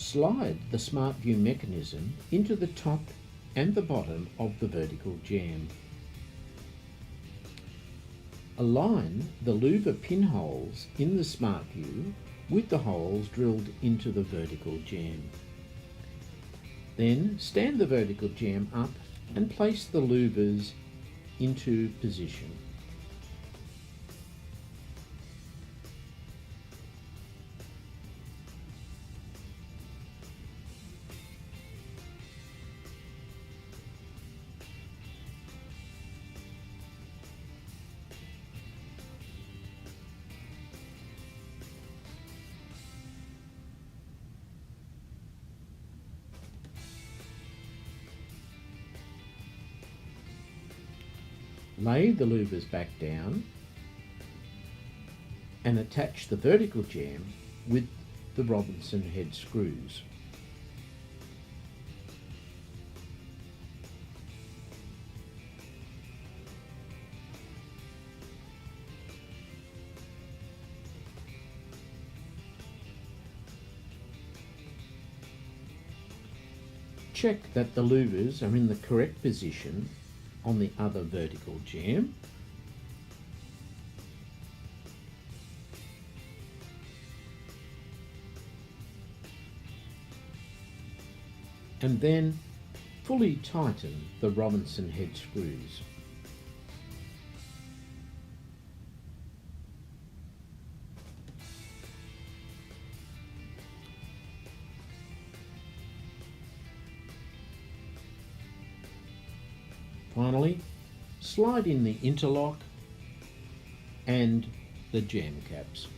Slide the Smart View mechanism into the top and the bottom of the vertical jamb. Align the louver pinholes in the Smart View with the holes drilled into the vertical jamb. Then stand the vertical jamb up and place the louvers into position. Lay the louvers back down and attach the vertical jamb with the Robinson head screws. Check that the louvers are in the correct position on the other vertical jamb. And then fully tighten the Robinson head screws. Finally, slide in the interlock and the jamb caps.